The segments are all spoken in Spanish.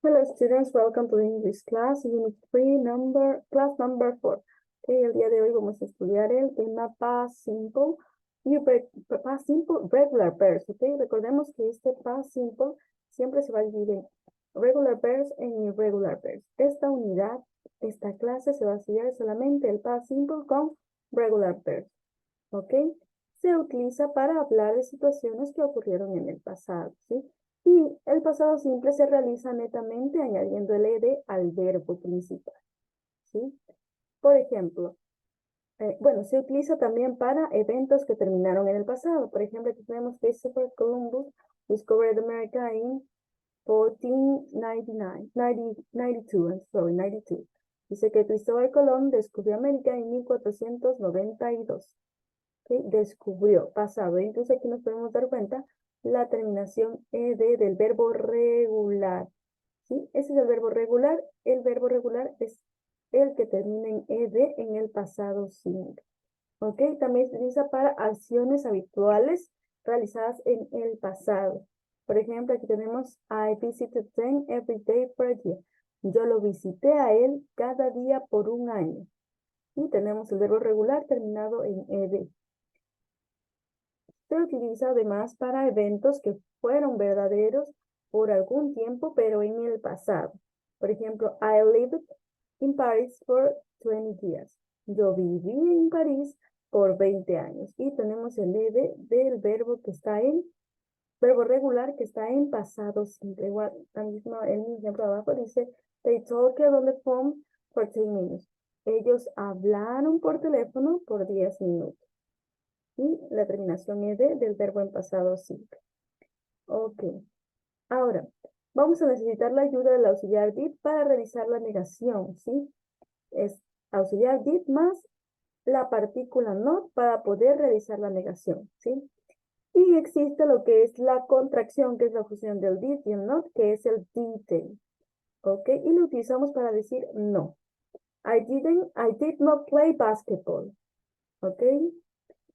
Hello students, welcome to the English class, Unit 3, class number 4. Okay, el día de hoy vamos a estudiar el tema Past Simple y Past Simple Regular Pairs. Okay, recordemos que este Past Simple siempre se va a dividir en Regular Pairs e Irregular Pairs. Esta clase se va a estudiar solamente el Past Simple con Regular Pairs. ¿Ok? Se utiliza para hablar de situaciones que ocurrieron en el pasado, ¿sí? Y el pasado simple se realiza netamente añadiendo el ed al verbo principal, ¿sí? Por ejemplo, se utiliza también para eventos que terminaron en el pasado. Por ejemplo, aquí tenemos Christopher Columbus discovered America in 1499, 92, I'm sorry, 92. Dice que Cristóbal Colón descubrió América en 1492. ¿Sí? Descubrió, pasado. Entonces aquí nos podemos dar cuenta la terminación ed del verbo regular. ¿Sí? Ese es el verbo regular. El verbo regular es el que termina en ed en el pasado simple. ¿Ok? También se utiliza para acciones habituales realizadas en el pasado. Por ejemplo, aquí tenemos I visited them every day for a year. Yo lo visité a él cada día por un año. Y tenemos el verbo regular terminado en ed. Se utiliza además para eventos que fueron verdaderos por algún tiempo, pero en el pasado. Por ejemplo, I lived in Paris for 20 years. Yo viví en París por 20 años. Y tenemos el ed del verbo regular que está en pasado simple. Igual, el mismo ejemplo abajo dice, they talked on the phone for 10 minutes. Ellos hablaron por teléfono por 10 minutos. Y la terminación ed del verbo en pasado simple. Ok. Ahora, vamos a necesitar la ayuda del auxiliar did para realizar la negación, ¿sí? Es auxiliar did más la partícula not para poder realizar la negación, ¿sí? Y existe lo que es la contracción, que es la fusión del did y el not, que es el didn't. ¿Ok? Y lo utilizamos para decir no. I did not play basketball. ¿Ok?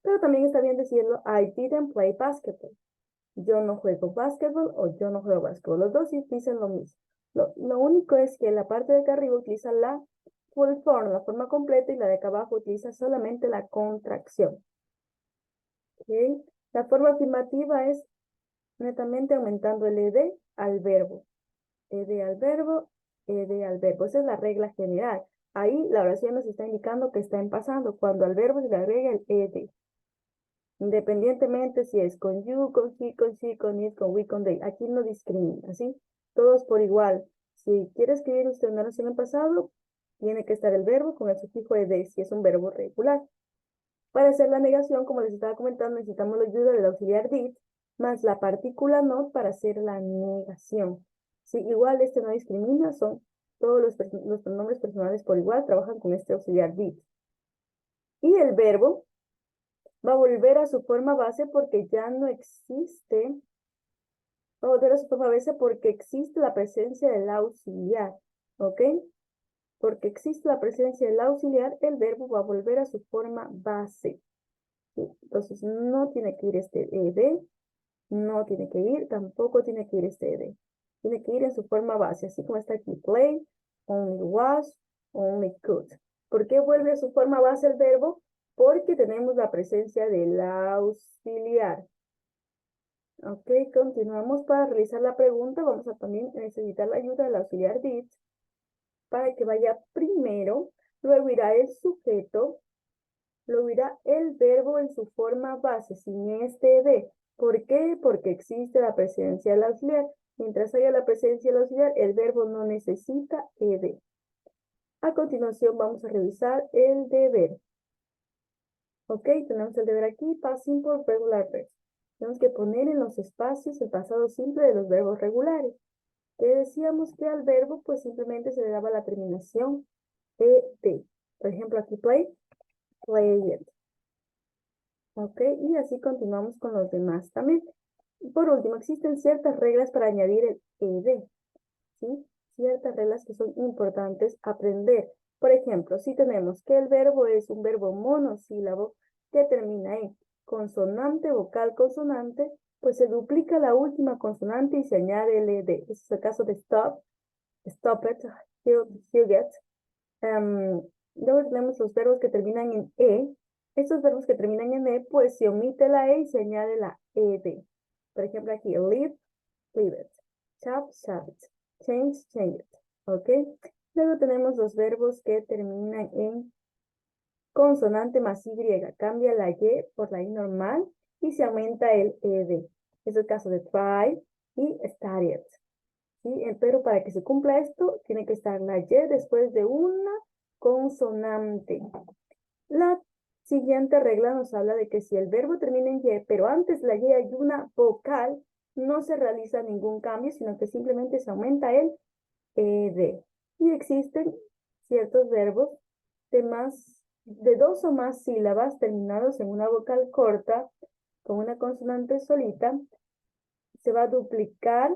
Pero también está bien decirlo, I didn't play basketball. Yo no juego básquetbol o yo no juego básquetbol. Los dos dicen lo mismo. Lo único es que la parte de acá arriba utiliza la full form, la forma completa, y la de acá abajo utiliza solamente la contracción. ¿Okay? La forma afirmativa es netamente aumentando el ed al verbo. Ed al verbo, ed al verbo. Esa es la regla general. Ahí la oración nos está indicando que está en pasado, cuando al verbo se le agrega el ed. Independientemente si es con you, con he, con she, con it, con we, con they. Aquí no discrimina, ¿sí? Todos por igual. Si quiere escribir usted una oración en pasado, tiene que estar el verbo con el sufijo ed, si es un verbo regular. Para hacer la negación, como les estaba comentando, necesitamos la ayuda del auxiliar did más la partícula not para hacer la negación. Sí, igual este no discrimina, son todos los pronombres personales por igual, trabajan con este auxiliar did. Y el verbo va a volver a su forma base porque ya no existe, va a volver a su forma base porque existe la presencia del auxiliar, ¿ok? Porque existe la presencia del auxiliar, el verbo va a volver a su forma base. ¿Sí? Entonces, no tiene que ir este ed, no tiene que ir, tampoco tiene que ir este ed. Tiene que ir en su forma base, así como está aquí, play, only was, only could. ¿Por qué vuelve a su forma base el verbo? Porque tenemos la presencia del auxiliar. Ok, continuamos para realizar la pregunta. Vamos a también necesitar la ayuda del auxiliar did para que vaya primero, luego irá el sujeto, luego irá el verbo en su forma base, sin este ed. ¿Por qué? Porque existe la presencia del auxiliar. Mientras haya la presencia del auxiliar, el verbo no necesita ed. A continuación vamos a revisar el deber. Ok, tenemos el deber aquí, past simple, regular verbs. Tenemos que poner en los espacios el pasado simple de los verbos regulares. Que decíamos que al verbo pues simplemente se le daba la terminación ed. Por ejemplo, aquí play, played. Ok, y así continuamos con los demás también. Y por último, existen ciertas reglas para añadir el ed. ¿Sí? Ciertas reglas que son importantes aprender. Por ejemplo, si tenemos que el verbo es un verbo monosílabo que termina en consonante, vocal, consonante, pues se duplica la última consonante y se añade el ed. Ese es el caso de stop, stop it, he'll get. Luego tenemos los verbos que terminan en E. Estos verbos que terminan en E, pues se omite la E y se añade la ED. Por ejemplo, aquí, live, live it. Shop, shop it. Change, change it. ¿Ok? Luego tenemos los verbos que terminan en consonante más Y. Cambia la Y por la I normal y se aumenta el ED. Es el caso de try y started. ¿Sí? Pero para que se cumpla esto, tiene que estar la Y después de una consonante. La siguiente regla nos habla de que si el verbo termina en Y, pero antes de la Y hay una vocal, no se realiza ningún cambio, sino que simplemente se aumenta el ED. Y existen ciertos verbos de 2 o más sílabas terminados en una vocal corta con una consonante solita. Se va a duplicar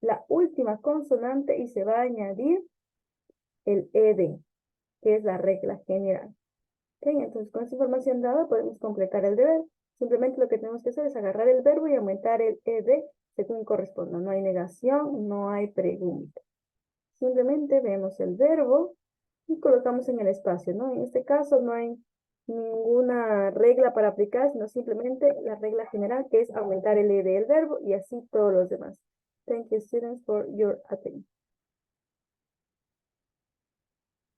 la última consonante y se va a añadir el ED, que es la regla general. ¿Okay? Entonces, con esta información dada, podemos completar el deber. Simplemente lo que tenemos que hacer es agarrar el verbo y aumentar el ED según corresponda. No hay negación, no hay pregunta. Simplemente vemos el verbo y colocamos en el espacio, ¿no? En este caso no hay ninguna regla para aplicar, sino simplemente la regla general, que es aumentar el ED del verbo y así todos los demás. Thank you, students, for your attention.